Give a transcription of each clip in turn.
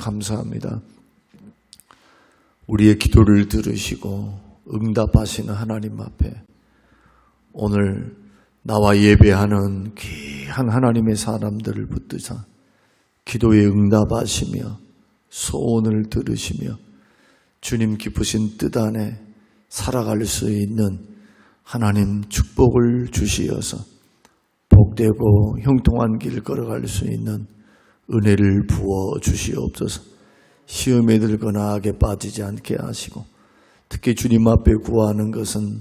감사합니다. 우리의 기도를 들으시고 응답하시는 하나님 앞에 오늘 나와 예배하는 귀한 하나님의 사람들을 붙드사 기도에 응답하시며 소원을 들으시며 주님 기쁘신 뜻 안에 살아갈 수 있는 하나님 축복을 주시어서 복되고 형통한 길 걸어갈 수 있는 은혜를 부어 주시옵소서. 시험에 들거나 악에 빠지지 않게 하시고 특히 주님 앞에 구하는 것은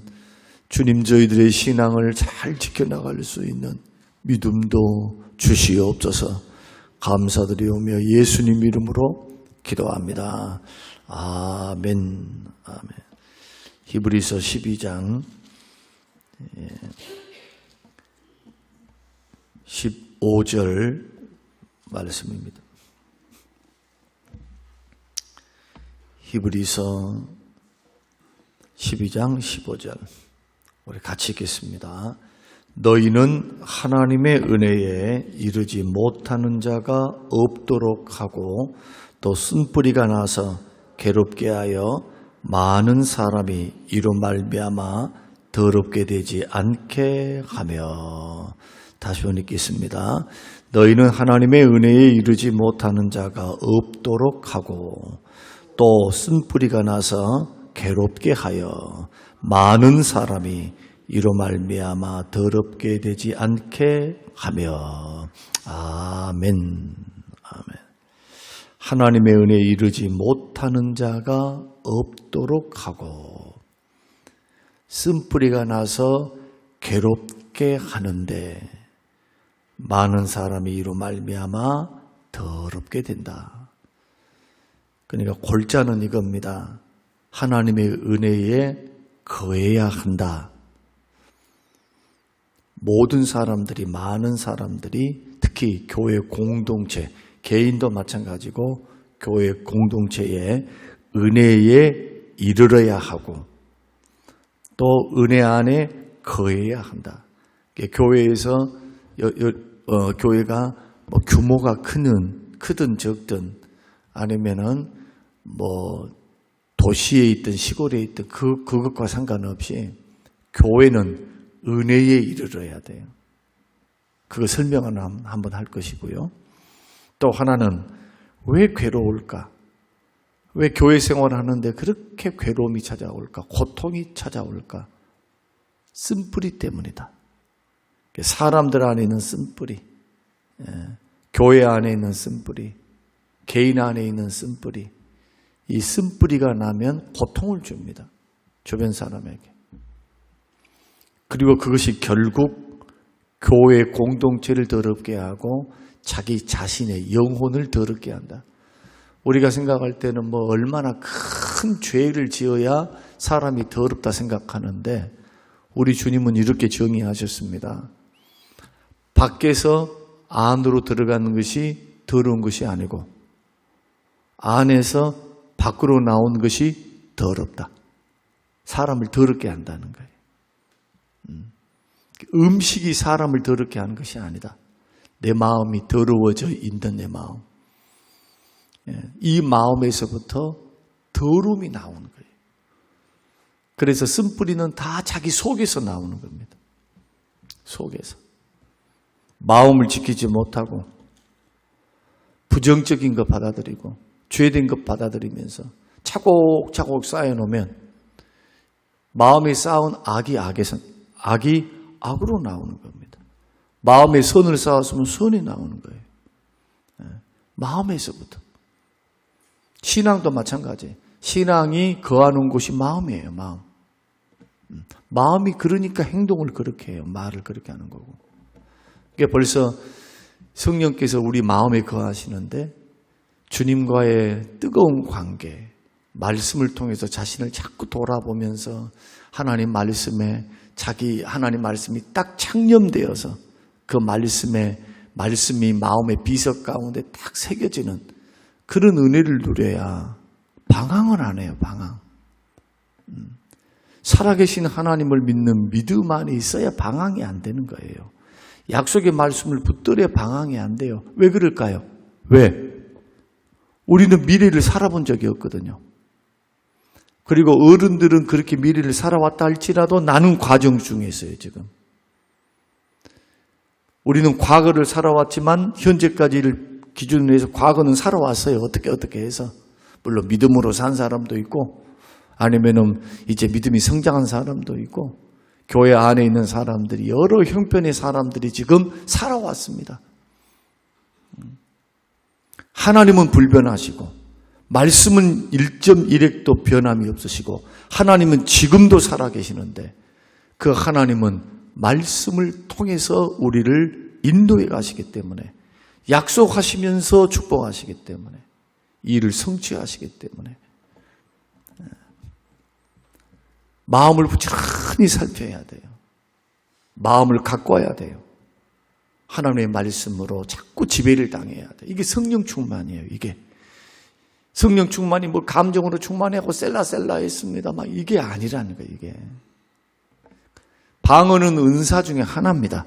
주님 저희들의 신앙을 잘 지켜나갈 수 있는 믿음도 주시옵소서. 감사드리오며 예수님 이름으로 기도합니다. 아멘. 아멘. 히브리서 12장 15절 말씀입니다. 히브리서 12장 15절 우리 같이 읽겠습니다. 너희는 하나님의 은혜에 이르지 못하는 자가 없도록 하고 또 쓴뿌리가 나서 괴롭게 하여 많은 사람이 이로 말미암아 더럽게 되지 않게 하며. 다시 한번 읽겠습니다. 너희는 하나님의 은혜에 이르지 못하는 자가 없도록 하고 또 쓴뿌리가 나서 괴롭게 하여 많은 사람이 이로 말미암아 더럽게 되지 않게 하며. 아멘. 아멘. 하나님의 은혜에 이르지 못하는 자가 없도록 하고 쓴뿌리가 나서 괴롭게 하는데 많은 사람이 이로 말미암아 더럽게 된다. 그러니까 골자는 이겁니다. 하나님의 은혜에 거해야 한다. 모든 사람들이, 많은 사람들이 특히 교회 공동체, 개인도 마찬가지고 교회 공동체에 은혜에 이르러야 하고 또 은혜 안에 거해야 한다. 교회에서 교회가 뭐 규모가 크든 적든 아니면은 뭐 도시에 있든 시골에 있든 그것과 상관없이 교회는 은혜에 이르러야 돼요. 그거 설명은 한번 할 것이고요. 또 하나는 왜 괴로울까? 왜 교회 생활하는데 그렇게 괴로움이 찾아올까? 고통이 찾아올까? 쓴뿌리 때문이다. 사람들 안에 있는 쓴뿌리, 교회 안에 있는 쓴뿌리, 개인 안에 있는 쓴뿌리, 이 쓴뿌리가 나면 고통을 줍니다. 주변 사람에게. 그리고 그것이 결국 교회 공동체를 더럽게 하고 자기 자신의 영혼을 더럽게 한다. 우리가 생각할 때는 뭐 얼마나 큰 죄를 지어야 사람이 더럽다 생각하는데 우리 주님은 이렇게 정의하셨습니다. 밖에서 안으로 들어가는 것이 더러운 것이 아니고 안에서 밖으로 나온 것이 더럽다. 사람을 더럽게 한다는 거예요. 음식이 사람을 더럽게 하는 것이 아니다. 내 마음이 더러워져 있는 내 마음. 이 마음에서부터 더러움이 나오는 거예요. 그래서 쓴뿌리는 다 자기 속에서 나오는 겁니다. 속에서. 마음을 지키지 못하고 부정적인 것 받아들이고 죄된 것 받아들이면서 차곡차곡 쌓여놓으면 마음에 쌓은 악이 악으로 나오는 겁니다. 마음에 선을 쌓았으면 선이 나오는 거예요. 마음에서부터. 신앙도 마찬가지예요. 신앙이 거하는 곳이 마음이에요. 마음. 마음이 그러니까 행동을 그렇게 해요. 말을 그렇게 하는 거고. 그게 벌써 성령께서 우리 마음에 거하시는데 주님과의 뜨거운 관계, 말씀을 통해서 자신을 자꾸 돌아보면서 하나님 말씀에 하나님 말씀이 딱 창념되어서 그 말씀이 마음의 비석 가운데 딱 새겨지는 그런 은혜를 누려야 방황을 안 해요. 방황. 살아계신 하나님을 믿는 믿음 안에 있어야 방황이 안 되는 거예요. 약속의 말씀을 붙들어야 방황이 안 돼요. 왜 그럴까요? 왜? 우리는 미래를 살아본 적이 없거든요. 그리고 어른들은 그렇게 미래를 살아왔다 할지라도 나는 과정 중에 있어요, 지금. 우리는 과거를 살아왔지만 현재까지를 기준으로 해서 과거는 살아왔어요. 어떻게 해서. 물론 믿음으로 산 사람도 있고 아니면은 이제 믿음이 성장한 사람도 있고 교회 안에 있는 사람들이 여러 형편의 사람들이 지금 살아왔습니다. 하나님은 불변하시고 말씀은 1.1핵도 변함이 없으시고 하나님은 지금도 살아계시는데 그 하나님은 말씀을 통해서 우리를 인도해 가시기 때문에 약속하시면서 축복하시기 때문에 일을 성취하시기 때문에 마음을 부지런히 살펴야 돼요. 마음을 가꿔야 돼요. 하나님의 말씀으로 자꾸 지배를 당해야 돼요. 이게 성령 충만이에요. 이게 성령 충만이 뭐 감정으로 충만하고 셀라 했습니다. 막 이게 아니라는 거예요. 이게 방언은 은사 중에 하나입니다.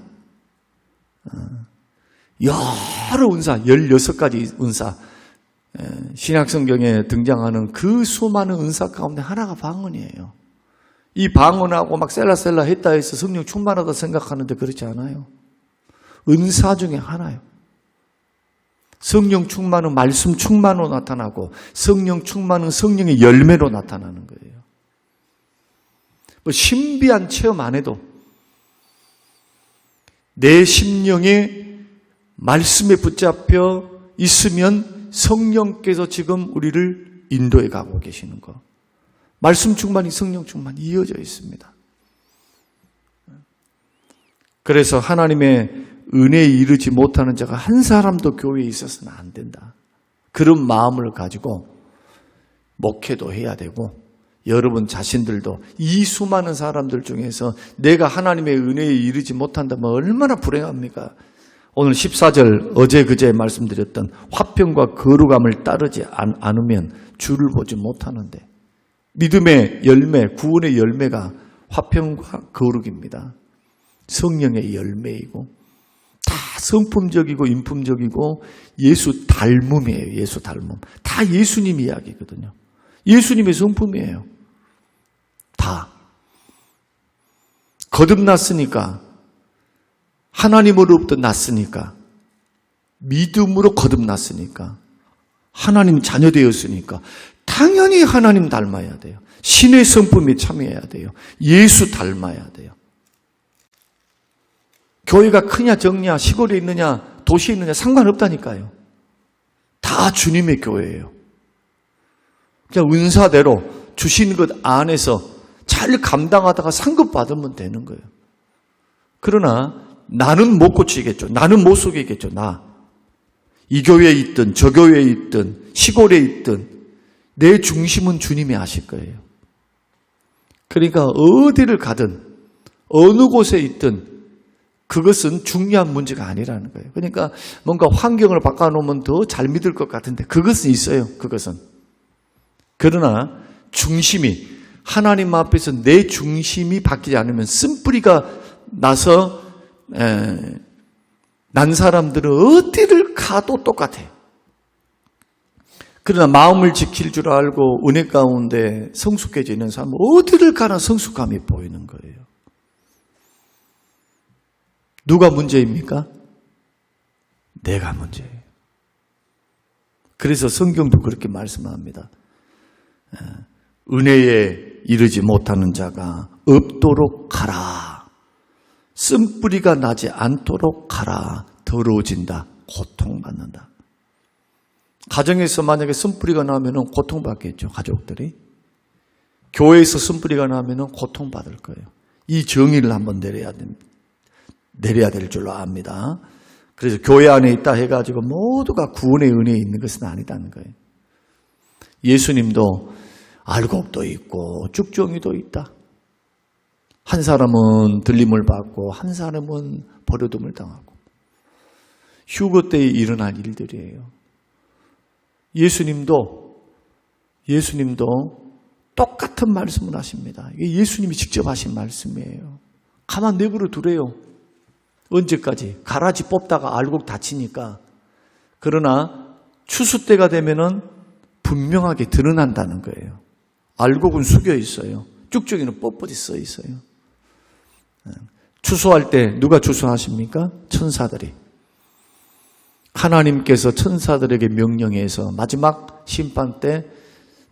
여러 은사, 16가지 은사, 신약성경에 등장하는 그 수많은 은사 가운데 하나가 방언이에요. 이 방언하고 막 셀라 했다 해서 성령 충만하다 생각하는데 그렇지 않아요. 은사 중에 하나예요. 성령 충만은 말씀 충만으로 나타나고 성령 충만은 성령의 열매로 나타나는 거예요. 뭐 신비한 체험 안 해도 내 심령에 말씀에 붙잡혀 있으면 성령께서 지금 우리를 인도해 가고 계시는 거. 말씀 충만이 성령 충만이 이어져 있습니다. 그래서 하나님의 은혜에 이르지 못하는 자가 한 사람도 교회에 있어서는 안 된다. 그런 마음을 가지고 목회도 해야 되고 여러분 자신들도 이 수많은 사람들 중에서 내가 하나님의 은혜에 이르지 못한다면 얼마나 불행합니까? 오늘 14절 어제 그제 말씀드렸던 화평과 거룩함을 따르지 않으면 주를 보지 못하는데 믿음의 열매, 구원의 열매가 화평과 거룩입니다. 성령의 열매이고 다 성품적이고 인품적이고 예수 닮음이에요. 예수 닮음. 다 예수님 이야기거든요. 예수님의 성품이에요. 다. 거듭났으니까 하나님으로부터 났으니까 믿음으로 거듭났으니까 하나님 자녀 되었으니까 당연히 하나님 닮아야 돼요. 신의 성품에 참여해야 돼요. 예수 닮아야 돼요. 교회가 크냐 적냐 시골에 있느냐 도시에 있느냐 상관없다니까요. 다 주님의 교회예요. 그냥 은사대로 주신 것 안에서 잘 감당하다가 상급 받으면 되는 거예요. 그러나 나는 못 고치겠죠. 나는 못 속이겠죠. 이 교회에 있든 저 교회에 있든 시골에 있든 내 중심은 주님이 아실 거예요. 그러니까 어디를 가든 어느 곳에 있든 그것은 중요한 문제가 아니라는 거예요. 그러니까 뭔가 환경을 바꿔놓으면 더 잘 믿을 것 같은데 그것은 있어요. 그것은. 그러나 중심이 하나님 앞에서 내 중심이 바뀌지 않으면 쓴뿌리가 나서 난 사람들은 어디를 가도 똑같아요. 그러나 마음을 지킬 줄 알고 은혜 가운데 성숙해져 있는 사람은 어디를 가나 성숙함이 보이는 거예요. 누가 문제입니까? 내가 문제예요. 그래서 성경도 그렇게 말씀합니다. 은혜에 이르지 못하는 자가 없도록 하라. 쓴뿌리가 나지 않도록 하라. 더러워진다. 고통받는다. 가정에서 만약에 쓴뿌리가 나면 고통받겠죠. 가족들이. 교회에서 쓴뿌리가 나면 고통받을 거예요. 이 정의를 한번 내려야 될 줄로 압니다. 그래서 교회 안에 있다 해가지고 모두가 구원의 은혜에 있는 것은 아니다는 거예요. 예수님도 알곡도 있고 쭉정이도 있다. 한 사람은 들림을 받고 한 사람은 버려둠을 당하고 휴거 때에 일어날 일들이에요. 예수님도 똑같은 말씀을 하십니다. 이게 예수님이 직접 하신 말씀이에요. 가만 내버려 두래요. 언제까지? 가라지 뽑다가 알곡 다치니까. 그러나 추수 때가 되면은 분명하게 드러난다는 거예요. 알곡은 숙여 있어요. 쭉쭉이는 뻣뻣이 써 있어요. 추수할 때 누가 추수하십니까? 천사들이. 하나님께서 천사들에게 명령해서 마지막 심판 때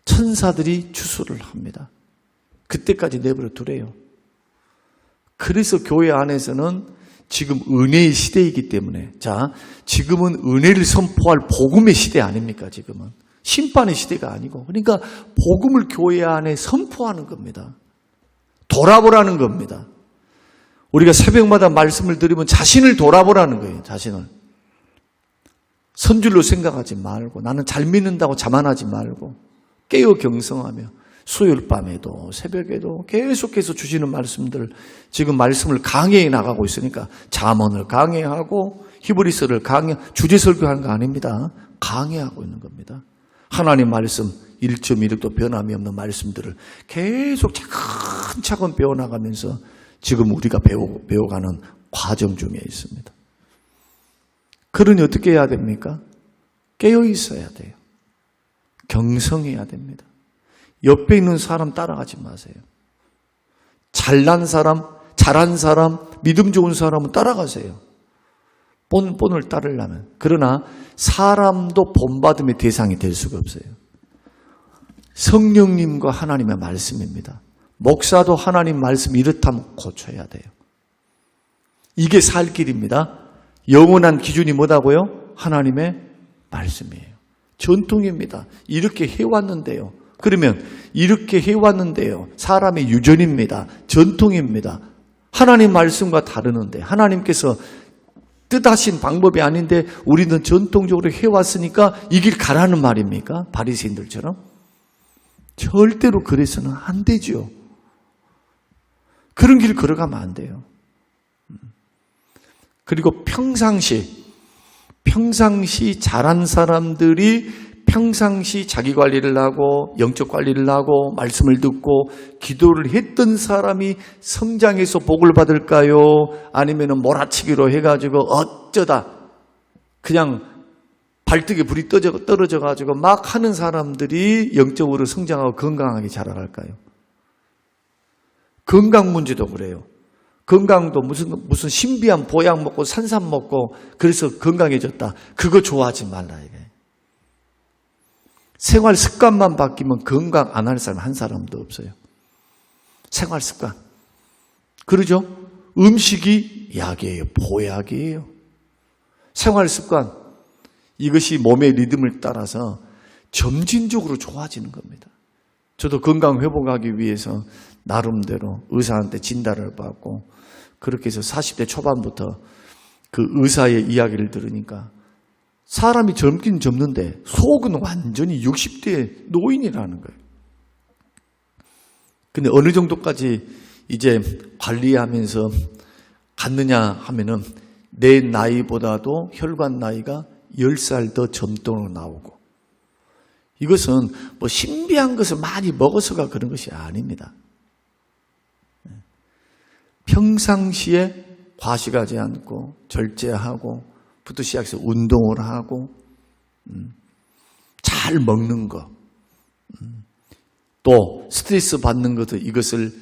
천사들이 추수를 합니다. 그때까지 내버려 두래요. 그래서 교회 안에서는 지금 은혜의 시대이기 때문에, 자, 지금은 은혜를 선포할 복음의 시대 아닙니까? 지금은 심판의 시대가 아니고, 그러니까 복음을 교회 안에 선포하는 겁니다. 돌아보라는 겁니다. 우리가 새벽마다 말씀을 드리면 자신을 돌아보라는 거예요. 자신을 선줄로 생각하지 말고, 나는 잘 믿는다고 자만하지 말고 깨어 경성하며 수요일 밤에도 새벽에도 계속해서 주시는 말씀들, 지금 말씀을 강해해 나가고 있으니까 잠언을 강해하고 히브리서를 주제 설교하는 거 아닙니다. 강해하고 있는 겁니다. 하나님 말씀 1.1도 변함이 없는 말씀들을 계속 차근차근 배워나가면서 지금 우리가 배워가는 과정 중에 있습니다. 그러니 어떻게 해야 됩니까? 깨어 있어야 돼요. 경성해야 됩니다. 옆에 있는 사람 따라가지 마세요. 잘난 사람, 잘한 사람, 믿음 좋은 사람은 따라가세요. 본을 따르려면. 그러나 사람도 본받음의 대상이 될 수가 없어요. 성령님과 하나님의 말씀입니다. 목사도 하나님 말씀 이렇다면 고쳐야 돼요. 이게 살 길입니다. 영원한 기준이 뭐다고요? 하나님의 말씀이에요. 전통입니다. 이렇게 해왔는데요. 그러면 이렇게 해왔는데요. 사람의 유전입니다. 전통입니다. 하나님 말씀과 다르는데, 하나님께서 뜻하신 방법이 아닌데 우리는 전통적으로 해왔으니까 이 길 가라는 말입니까? 바리새인들처럼? 절대로 그래서는 안 되죠. 그런 길 걸어가면 안 돼요. 그리고 평상시 잘한 사람들이 평상시 자기 관리를 하고 영적 관리를 하고 말씀을 듣고 기도를 했던 사람이 성장해서 복을 받을까요? 아니면 몰아치기로 해가지고 어쩌다 그냥 발등에 불이 떨어져가지고 막 하는 사람들이 영적으로 성장하고 건강하게 자라갈까요? 건강 문제도 그래요. 건강도 무슨 신비한 보약 먹고 산삼 먹고 그래서 건강해졌다. 그거 좋아하지 말라 이게. 생활 습관만 바뀌면 건강 안 할 사람 한 사람도 없어요. 생활 습관. 그러죠? 음식이 약이에요. 보약이에요. 생활 습관. 이것이 몸의 리듬을 따라서 점진적으로 좋아지는 겁니다. 저도 건강 회복하기 위해서 나름대로 의사한테 진단을 받고 그렇게 해서 40대 초반부터 그 의사의 이야기를 들으니까 사람이 젊긴 젊는데 속은 완전히 60대 노인이라는 거예요. 근데 어느 정도까지 이제 관리하면서 갔느냐 하면은 내 나이보다도 혈관 나이가 10살 더 젊도록 나오고, 이것은 뭐 신비한 것을 많이 먹어서가 그런 것이 아닙니다. 평상시에 과식하지 않고 절제하고 부터 시작해서 운동을 하고 잘 먹는 것, 또 스트레스 받는 것도 이것을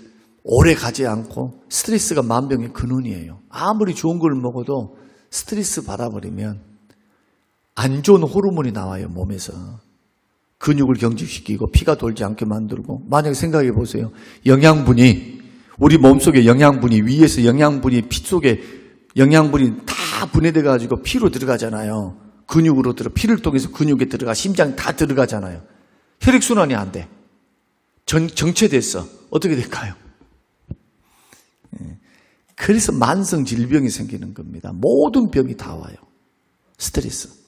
오래 가지 않고, 스트레스가 만병의 근원이에요. 아무리 좋은 걸 먹어도 스트레스 받아버리면 안 좋은 호르몬이 나와요. 몸에서 근육을 경직시키고 피가 돌지 않게 만들고. 만약에 생각해 보세요. 영양분이 우리 몸속에 영양분이 위에서 영양분이 피 속에 영양분이 다 분해돼 가지고 피로 들어가잖아요. 근육으로 피를 통해서 근육에 들어가, 심장 다 들어가잖아요. 혈액순환이 안 돼. 정체됐어. 어떻게 될까요? 그래서 만성 질병이 생기는 겁니다. 모든 병이 다 와요. 스트레스.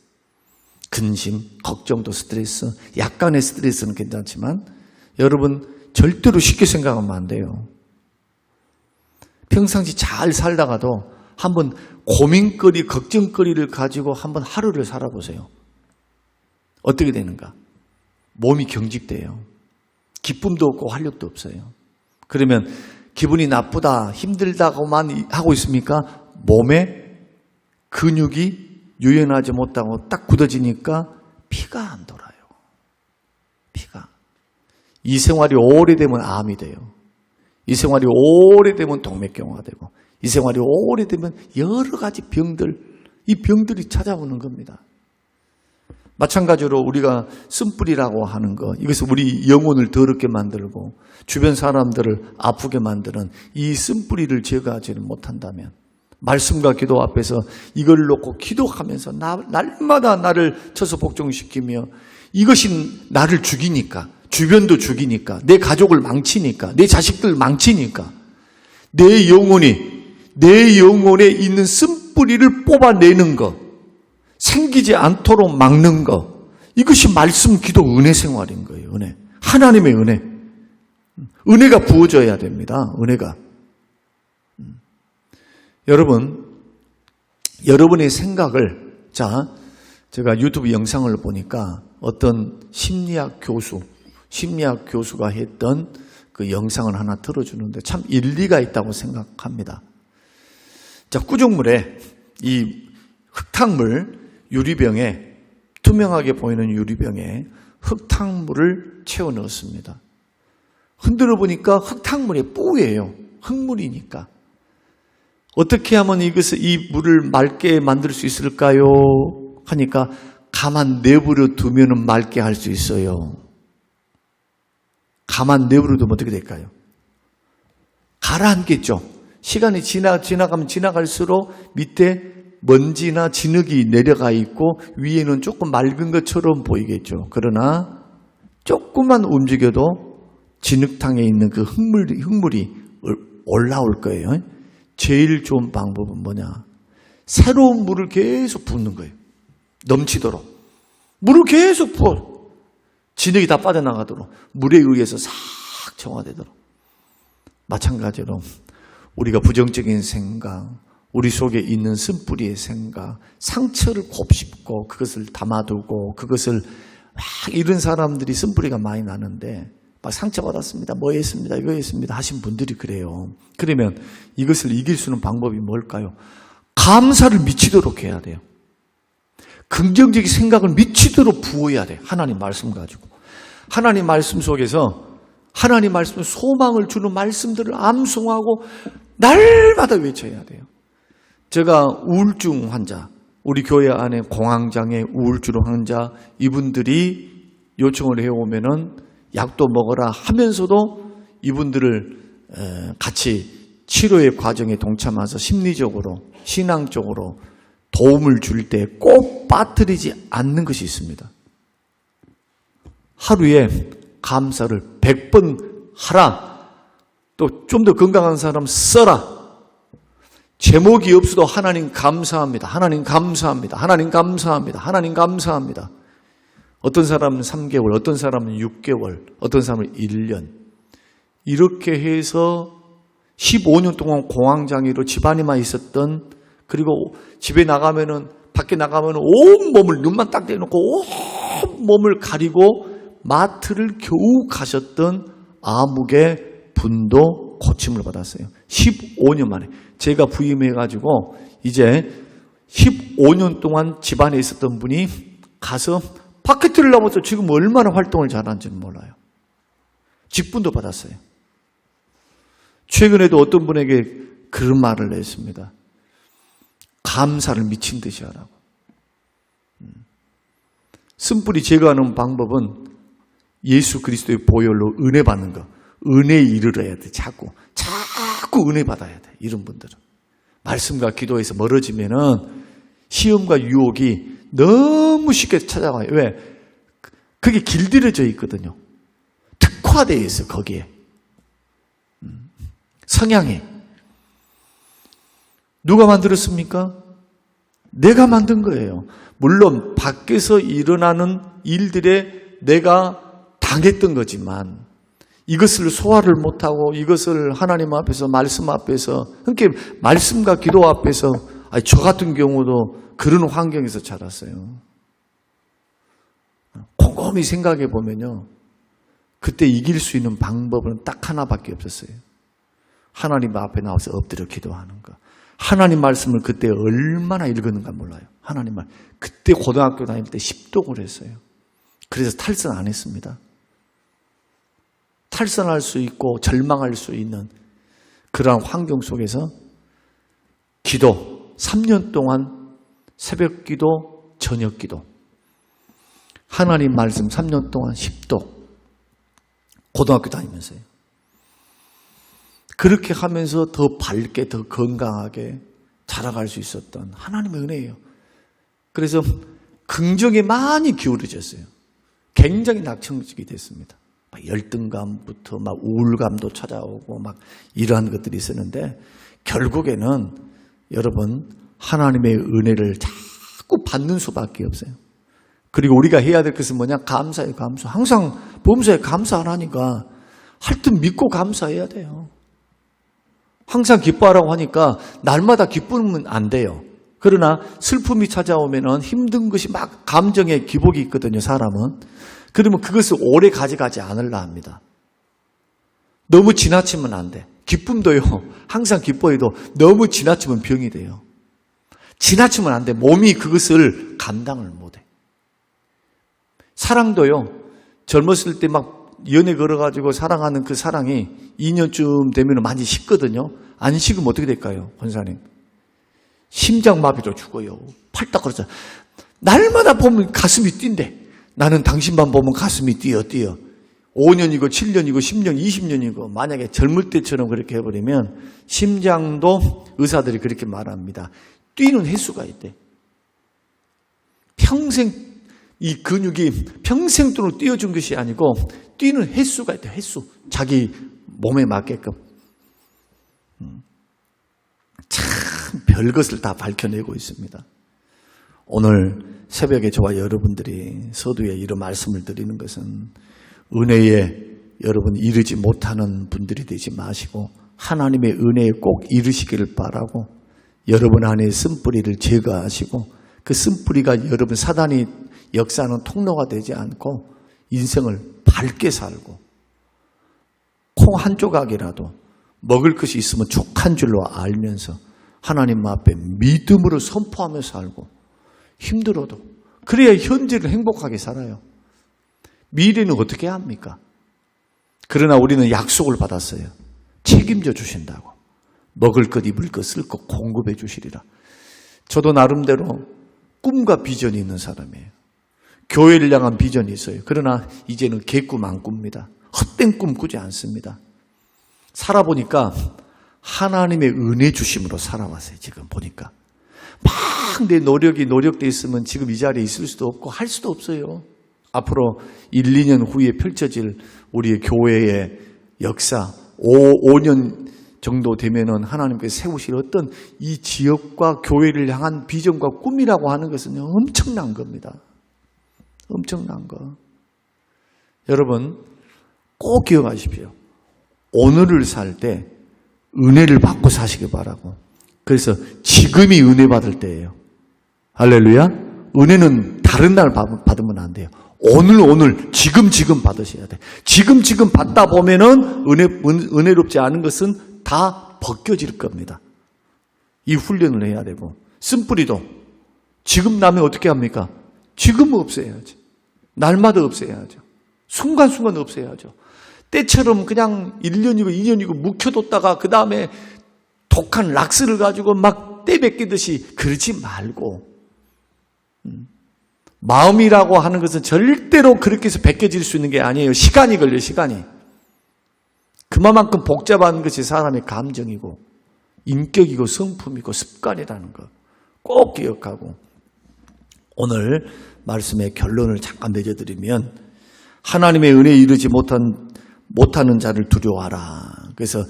근심, 걱정도 스트레스, 약간의 스트레스는 괜찮지만 여러분 절대로 쉽게 생각하면 안 돼요. 평상시 잘 살다가도 한번 고민거리, 걱정거리를 가지고 한번 하루를 살아보세요. 어떻게 되는가? 몸이 경직돼요. 기쁨도 없고 활력도 없어요. 그러면 기분이 나쁘다, 힘들다고만 하고 있습니까? 몸에 근육이 유연하지 못하고 딱 굳어지니까 피가 안 돌아요. 피가. 이 생활이 오래되면 암이 돼요. 이 생활이 오래되면 동맥경화가 되고, 이 생활이 오래되면 여러 가지 병들, 이 병들이 찾아오는 겁니다. 마찬가지로 우리가 쓴뿌리라고 하는 것, 이것은 우리 영혼을 더럽게 만들고 주변 사람들을 아프게 만드는 이 쓴뿌리를 제거하지는 못한다면, 말씀과 기도 앞에서 이걸 놓고 기도하면서 날마다 나를 쳐서 복종시키며, 이것이 나를 죽이니까, 주변도 죽이니까, 내 가족을 망치니까, 내 자식들 망치니까, 내 영혼에 있는 쓴뿌리를 뽑아내는 것, 생기지 않도록 막는 것, 이것이 말씀, 기도, 은혜 생활인 거예요. 은혜. 하나님의 은혜. 은혜가 부어져야 됩니다. 은혜가. 여러분의 생각을, 제가 유튜브 영상을 보니까 어떤 심리학 교수가 했던 그 영상을 하나 들어주는데 참 일리가 있다고 생각합니다. 구정물에 이 흙탕물, 유리병에, 투명하게 보이는 유리병에 흙탕물을 채워 넣었습니다. 흔들어 보니까 흙탕물이 뿌예요. 흙물이니까. 어떻게 하면 이 물을 맑게 만들 수 있을까요? 하니까 가만 내버려 두면 맑게 할 수 있어요. 가만 내버려 두면 어떻게 될까요? 가라앉겠죠. 시간이 지나가면 지나갈수록 밑에 먼지나 진흙이 내려가 있고 위에는 조금 맑은 것처럼 보이겠죠. 그러나 조금만 움직여도 진흙탕에 있는 그 흙물이 올라올 거예요. 제일 좋은 방법은 뭐냐? 새로운 물을 계속 붓는 거예요. 넘치도록. 물을 계속 부어. 진흙이 다 빠져나가도록. 물에 의해서 싹 정화되도록. 마찬가지로 우리가 부정적인 생각, 우리 속에 있는 쓴뿌리의 생각, 상처를 곱씹고 그것을 담아두고 그것을 이런 사람들이 쓴뿌리가 많이 나는데 막 상처받았습니다. 뭐 했습니다. 이거 했습니다. 하신 분들이 그래요. 그러면 이것을 이길 수 있는 방법이 뭘까요? 감사를 미치도록 해야 돼요. 긍정적인 생각을 미치도록 부어야 돼요. 하나님 말씀 가지고. 하나님 말씀 속에서 하나님 말씀 소망을 주는 말씀들을 암송하고 날마다 외쳐야 돼요. 제가 우울증 환자, 우리 교회 안에 공황장애, 우울증 환자 이분들이 요청을 해오면은 약도 먹어라 하면서도 이분들을 같이 치료의 과정에 동참해서 심리적으로, 신앙적으로 도움을 줄 때 꼭 빠뜨리지 않는 것이 있습니다. 하루에 감사를 100번 하라. 또 좀 더 건강한 사람 써라. 제목이 없어도 하나님 감사합니다. 하나님 감사합니다. 하나님 감사합니다. 하나님 감사합니다. 어떤 사람은 3개월, 어떤 사람은 6개월, 어떤 사람은 1년. 이렇게 해서 15년 동안 공황장애로 집안에만 있었던, 그리고 집에 나가면은, 밖에 나가면은 온 몸을, 눈만 딱 떼놓고 온 몸을 가리고 마트를 겨우 가셨던 아무개 분도 고침을 받았어요. 15년 만에. 제가 부임해가지고 이제 15년 동안 집안에 있었던 분이 가서 바퀴트를 넘어서 지금 얼마나 활동을 잘하는지는 몰라요. 직분도 받았어요. 최근에도 어떤 분에게 그런 말을 했습니다. 감사를 미친 듯이 하라고. 쓴뿌리 제거하는 방법은 예수 그리스도의 보혈로 은혜 받는 거. 은혜에 이르러야 돼. 자꾸 은혜 받아야 돼. 이런 분들은. 말씀과 기도에서 멀어지면은 시험과 유혹이 너무 쉽게 찾아와요. 왜? 그게 길들여져 있거든요. 특화되어 있어, 거기에. 성향에. 누가 만들었습니까? 내가 만든 거예요. 물론 밖에서 일어나는 일들에 내가 당했던 거지만 이것을 소화를 못하고 이것을 하나님 앞에서 말씀 앞에서 그러니까 말씀과 기도 앞에서 저 같은 경우도 그런 환경에서 자랐어요. 곰곰이 생각해 보면요. 그때 이길 수 있는 방법은 딱 하나밖에 없었어요. 하나님 앞에 나와서 엎드려 기도하는 거. 하나님 말씀을 그때 얼마나 읽었는가 몰라요. 하나님 말. 그때 고등학교 다닐 때 10독을 했어요. 그래서 탈선 안 했습니다. 탈선할 수 있고 절망할 수 있는 그러한 환경 속에서 기도 3년 동안 새벽 기도, 저녁 기도, 하나님 말씀 3년 동안 10도, 고등학교 다니면서요. 그렇게 하면서 더 밝게, 더 건강하게 자라갈 수 있었던 하나님의 은혜예요. 그래서 긍정에 많이 기울어졌어요. 굉장히 낙천적이 됐습니다. 열등감부터 막 우울감도 찾아오고 막 이러한 것들이 있었는데 결국에는 여러분 하나님의 은혜를 자꾸 받는 수밖에 없어요. 그리고 우리가 해야 될 것은 뭐냐? 감사해요, 감사. 항상 범사에 감사 안 하니까 할 듯 믿고 감사해야 돼요. 항상 기뻐하라고 하니까 날마다 기쁘면 안 돼요. 그러나 슬픔이 찾아오면은 힘든 것이 막 감정의 기복이 있거든요, 사람은. 그러면 그것을 오래 가져가지 않으려 합니다. 너무 지나치면 안 돼. 기쁨도요, 항상 기뻐해도 너무 지나치면 병이 돼요. 지나치면 안 돼. 몸이 그것을 감당을 못 해. 사랑도요, 젊었을 때 막 연애 걸어가지고 사랑하는 그 사랑이 2년쯤 되면 많이 식거든요. 안 식으면 어떻게 될까요, 권사님? 심장마비로 죽어요. 팔딱 그러잖아. 날마다 보면 가슴이 뛴대. 나는 당신만 보면 가슴이 뛰어. 5년이고 7년이고 10년, 20년이고 만약에 젊을 때처럼 그렇게 해버리면 심장도 의사들이 그렇게 말합니다. 뛰는 횟수가 있대. 평생 이 근육이 평생도록 뛰어준 것이 아니고 뛰는 횟수가 있대. 횟수. 자기 몸에 맞게끔. 참 별것을 다 밝혀내고 있습니다. 오늘 새벽에 저와 여러분들이 서두에 이런 말씀을 드리는 것은 은혜에 여러분 이르지 못하는 분들이 되지 마시고 하나님의 은혜에 꼭 이르시기를 바라고 여러분 안에 쓴뿌리를 제거하시고 그 쓴뿌리가 여러분 사단이 역사하는 통로가 되지 않고 인생을 밝게 살고 콩 한 조각이라도 먹을 것이 있으면 족한 줄로 알면서 하나님 앞에 믿음으로 선포하며 살고 힘들어도 그래야 현재를 행복하게 살아요. 미래는 어떻게 합니까? 그러나 우리는 약속을 받았어요. 책임져 주신다고. 먹을 것, 입을 것, 쓸 것 공급해 주시리라. 저도 나름대로 꿈과 비전이 있는 사람이에요. 교회를 향한 비전이 있어요. 그러나 이제는 개꿈 안 꿉니다. 헛된 꿈 꾸지 않습니다. 살아보니까 하나님의 은혜 주심으로 살아왔어요. 지금 보니까. 막 내 노력이 노력돼 있으면 지금 이 자리에 있을 수도 없고 할 수도 없어요. 앞으로 1, 2년 후에 펼쳐질 우리의 교회의 역사 5년 정도 되면은 하나님께서 세우실 어떤 이 지역과 교회를 향한 비전과 꿈이라고 하는 것은 엄청난 겁니다. 엄청난 거. 여러분 꼭 기억하십시오. 오늘을 살 때 은혜를 받고 사시기 바라고. 그래서 지금이 은혜 받을 때예요. 할렐루야. 은혜는 다른 날 받으면 안 돼요. 오늘 지금 받으셔야 돼. 지금 받다 보면은 은혜롭지 않은 것은 다 벗겨질 겁니다. 이 훈련을 해야 되고 쓴뿌리도 지금 나면 어떻게 합니까? 지금 없애야지. 날마다 없애야죠. 순간순간 없애야죠. 때처럼 그냥 1년이고 2년이고 묵혀뒀다가 그 다음에 독한 락스를 가지고 막 떼뱉기듯이 그러지 말고 마음이라고 하는 것은 절대로 그렇게 해서 벗겨질 수 있는 게 아니에요. 시간이 걸려요. 시간이. 그만큼 복잡한 것이 사람의 감정이고 인격이고 성품이고 습관이라는 것 꼭 기억하고 오늘 말씀의 결론을 잠깐 맺어드리면 하나님의 은혜에 이르지 못하는 자를 두려워하라. 그래서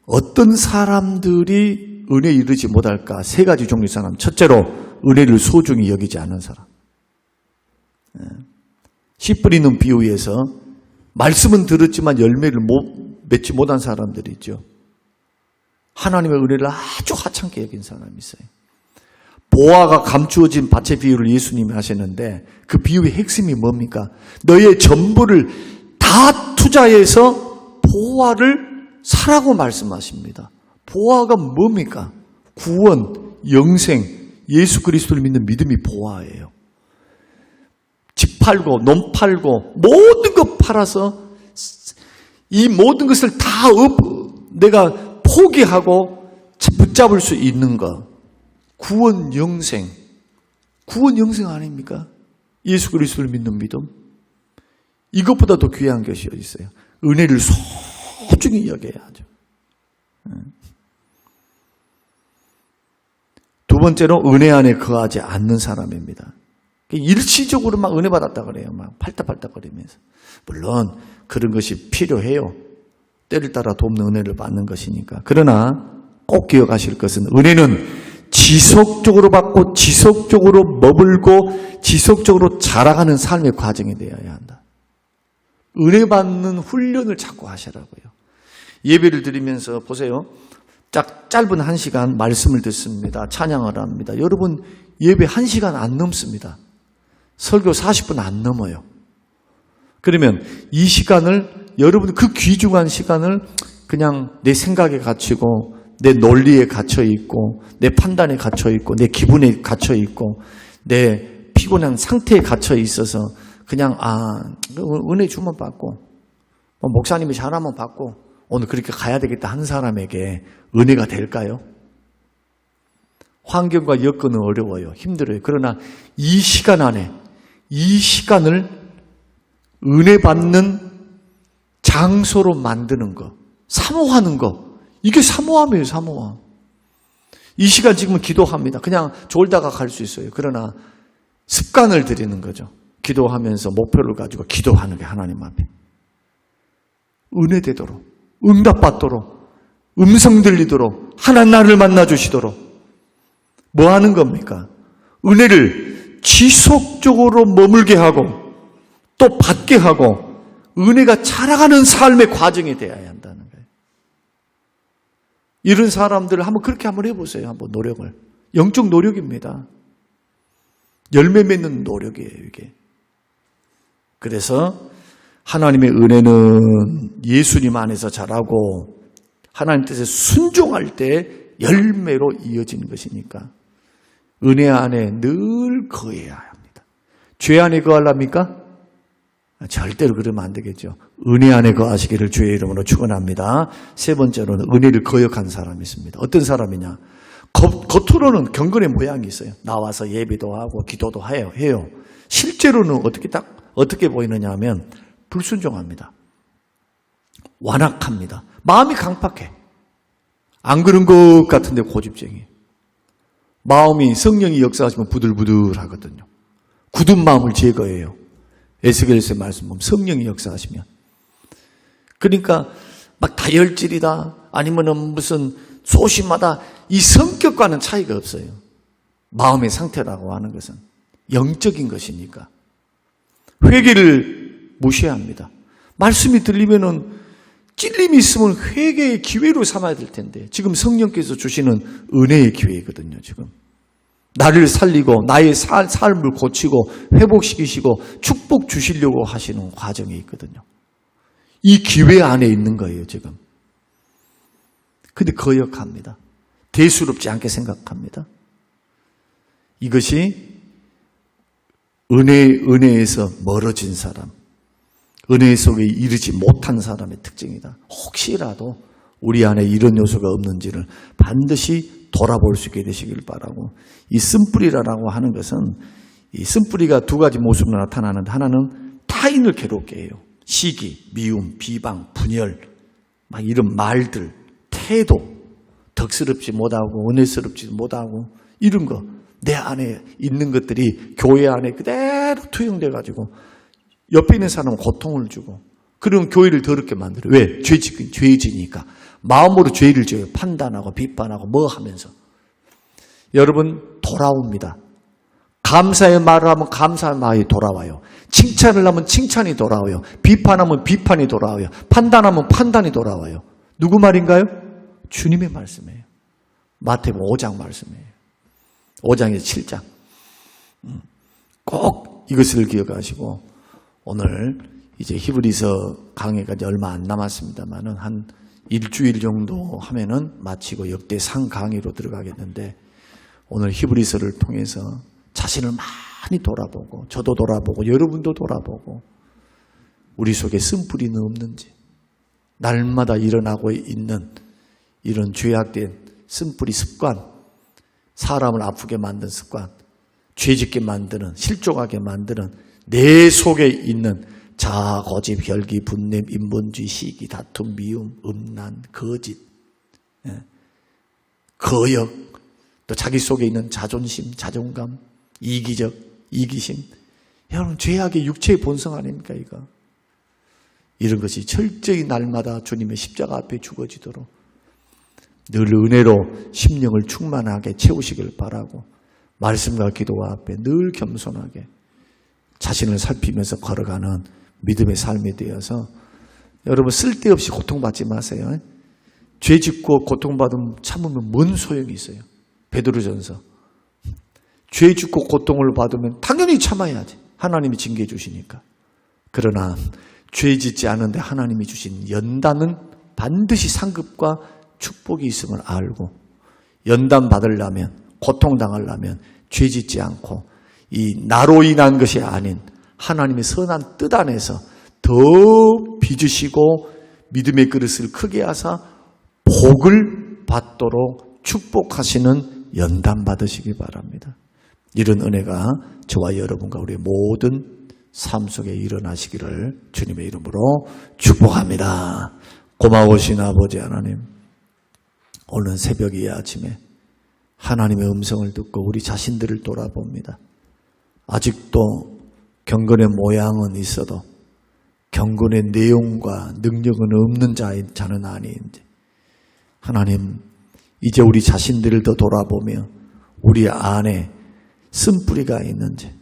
어떤 사람들이 은혜에 이르지 못할까? 세 가지 종류의 사람. 첫째로 은혜를 소중히 여기지 않는 사람. 씨 뿌리는 비유에서 말씀은 들었지만 열매를 맺지 못한 사람들이 있죠. 하나님의 은혜를 아주 하찮게 여긴 사람이 있어요. 보화가 감추어진 밭의 비유를 예수님이 하셨는데 그 비유의 핵심이 뭡니까? 너의 전부를 다 투자해서 보화를 사라고 말씀하십니다. 보화가 뭡니까? 구원, 영생, 예수 그리스도를 믿는 믿음이 보화예요. 팔고 논 팔고 모든 것 팔아서 이 모든 것을 다 내가 포기하고 붙잡을 수 있는 것. 구원 영생. 구원 영생 아닙니까? 예수 그리스도를 믿는 믿음. 이것보다 더 귀한 것이 어디 있어요? 은혜를 소중히 여겨야 하죠. 두 번째로 은혜 안에 거하지 않는 사람입니다. 일시적으로 막 은혜 받았다 그래요. 막 팔딱팔딱거리면서. 물론 그런 것이 필요해요. 때를 따라 돕는 은혜를 받는 것이니까. 그러나 꼭 기억하실 것은 은혜는 지속적으로 받고 지속적으로 머물고 지속적으로 자라가는 삶의 과정이 되어야 한다. 은혜 받는 훈련을 자꾸 하시라고요. 예배를 드리면서 보세요. 짧은 1시간 말씀을 듣습니다. 찬양을 합니다. 여러분 예배 1시간 안 넘습니다. 설교 40분 안 넘어요. 그러면 이 시간을 여러분 그 귀중한 시간을 그냥 내 생각에 갇히고 내 논리에 갇혀 있고 내 판단에 갇혀 있고 내 기분에 갇혀 있고 내 피곤한 상태에 갇혀 있어서 그냥 은혜 주면 받고 목사님이 잘하면 받고 오늘 그렇게 가야 되겠다 하는 사람에게 은혜가 될까요? 환경과 여건은 어려워요. 힘들어요. 그러나 이 시간 안에 이 시간을 은혜 받는 장소로 만드는 것, 사모하는 것, 이게 사모함이에요. 사모함. 이 시간 지금은 기도합니다. 그냥 졸다가 갈 수 있어요. 그러나 습관을 들이는 거죠. 기도하면서 목표를 가지고 기도하는 게 하나님 앞에. 은혜 되도록, 응답받도록, 음성 들리도록, 하나님 나를 만나주시도록. 뭐 하는 겁니까? 은혜를 지속적으로 머물게 하고 또 받게 하고 은혜가 자라가는 삶의 과정이 되어야 한다는 거예요. 이런 사람들을 그렇게 한번 해보세요. 한번 노력을. 영적 노력입니다. 열매 맺는 노력이에요, 이게. 그래서 하나님의 은혜는 예수님 안에서 자라고 하나님 뜻에 순종할 때 열매로 이어지는 것이니까 은혜 안에 늘 거해야 합니다. 죄 안에 거하랍니까? 절대로 그러면 안 되겠죠. 은혜 안에 거하시기를 주의 이름으로 축원합니다. 세 번째로는 은혜를 거역한 사람이 있습니다. 어떤 사람이냐? 겉으로는 경건의 모양이 있어요. 나와서 예배도 하고 기도도 해요. 실제로는 어떻게 보이느냐 하면 불순종합니다. 완악합니다. 마음이 강팍해. 안 그런 것 같은데 고집쟁이. 마음이 성령이 역사하시면 부들부들하거든요. 굳은 마음을 제거해요. 에스겔서의 말씀 보면 성령이 역사하시면. 그러니까 막 다혈질이다 아니면은 무슨 소심하다 이 성격과는 차이가 없어요. 마음의 상태라고 하는 것은 영적인 것이니까. 회개를 무시합니다. 말씀이 들리면은 찔림이 있으면 회개의 기회로 삼아야 될 텐데 지금 성령께서 주시는 은혜의 기회거든요. 지금 나를 살리고 나의 삶을 고치고 회복시키시고 축복 주시려고 하시는 과정이 있거든요. 이 기회 안에 있는 거예요. 지금. 근데 거역합니다. 대수롭지 않게 생각합니다. 이것이 은혜에서 멀어진 사람, 은혜 속에 이르지 못한 사람의 특징이다. 혹시라도 우리 안에 이런 요소가 없는지를 반드시 돌아볼 수 있게 되시길 바라고. 이 쓴뿌리라고 하는 것은 이 쓴뿌리가 두 가지 모습으로 나타나는데 하나는 타인을 괴롭게 해요. 시기, 미움, 비방, 분열, 막 이런 말들, 태도, 덕스럽지 못하고 은혜스럽지 못하고 이런 거 내 안에 있는 것들이 교회 안에 그대로 투영돼가지고 옆에 있는 사람은 고통을 주고 그런 교회를 더럽게 만들어요. 왜? 죄지니까. 마음으로 죄를 지어요. 판단하고 비판하고 뭐 하면서. 여러분 돌아옵니다. 감사의 말을 하면 감사의 말이 돌아와요. 칭찬을 하면 칭찬이 돌아와요. 비판하면 비판이 돌아와요. 판단하면 판단이 돌아와요. 누구 말인가요? 주님의 말씀이에요. 마태복음 5장 말씀이에요. 5장에서 7장. 꼭 이것을 기억하시고 오늘 이제 히브리서 강의가 얼마 안 남았습니다만은 한 일주일 정도 하면은 마치고 역대 상 강의로 들어가겠는데 오늘 히브리서를 통해서 자신을 많이 돌아보고 저도 돌아보고 여러분도 돌아보고 우리 속에 쓴뿌리는 없는지 날마다 일어나고 있는 이런 죄악된 쓴뿌리 습관, 사람을 아프게 만든 습관, 죄짓게 만드는, 실족하게 만드는 내 속에 있는 자아, 고집, 혈기, 분냄, 인본주의, 시기, 다툼, 미움, 음란, 거짓, 거역, 또 자기 속에 있는 자존심, 자존감, 이기적, 이기심. 여러분, 죄악의 육체의 본성 아닙니까, 이거? 이런 것이 철저히 날마다 주님의 십자가 앞에 죽어지도록 늘 은혜로 심령을 충만하게 채우시길 바라고 말씀과 기도와 앞에 늘 겸손하게 자신을 살피면서 걸어가는 믿음의 삶이 되어서 여러분 쓸데없이 고통받지 마세요. 죄 짓고 고통받으면 참으면 뭔 소용이 있어요. 베드로전서. 죄 짓고 고통을 받으면 당연히 참아야지. 하나님이 징계해 주시니까. 그러나 죄 짓지 않은데 하나님이 주신 연단은 반드시 상급과 축복이 있음을 알고 연단 받으려면 고통당하려면 죄 짓지 않고 이 나로 인한 것이 아닌 하나님의 선한 뜻 안에서 더 빚으시고 믿음의 그릇을 크게 하사 복을 받도록 축복하시는 연단 받으시기 바랍니다. 이런 은혜가 저와 여러분과 우리의 모든 삶 속에 일어나시기를 주님의 이름으로 축복합니다. 고마우신 아버지 하나님, 오늘 새벽이 아침에 하나님의 음성을 듣고 우리 자신들을 돌아봅니다. 아직도 경건의 모양은 있어도 경건의 내용과 능력은 없는 자는 아닌지 하나님, 이제 우리 자신들을 더 돌아보며 우리 안에 쓴뿌리가 있는지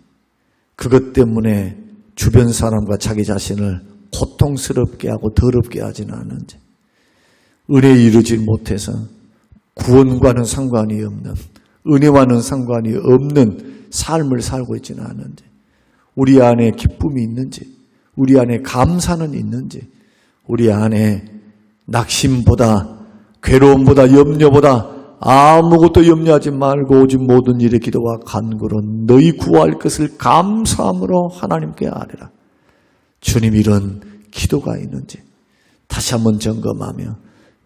그것 때문에 주변 사람과 자기 자신을 고통스럽게 하고 더럽게 하지는 않은지 은혜에 이르지 못해서 구원과는 상관이 없는 은혜와는 상관이 없는 삶을 살고 있지는 않은지 우리 안에 기쁨이 있는지 우리 안에 감사는 있는지 우리 안에 낙심보다 괴로움보다 염려보다 아무것도 염려하지 말고 오직 모든 일에 기도와 간구로 너희 구할 것을 감사함으로 하나님께 아뢰라. 주님 이런 기도가 있는지 다시 한번 점검하며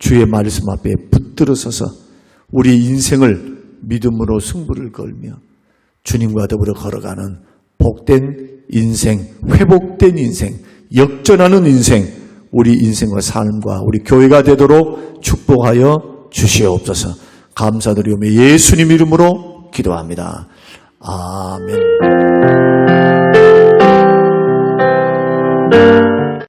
주의 말씀 앞에 붙들어서서 우리 인생을 믿음으로 승부를 걸며 주님과 더불어 걸어가는 복된 인생, 회복된 인생, 역전하는 인생, 우리 인생과 삶과 우리 교회가 되도록 축복하여 주시옵소서. 감사드리오며 예수님 이름으로 기도합니다. 아멘.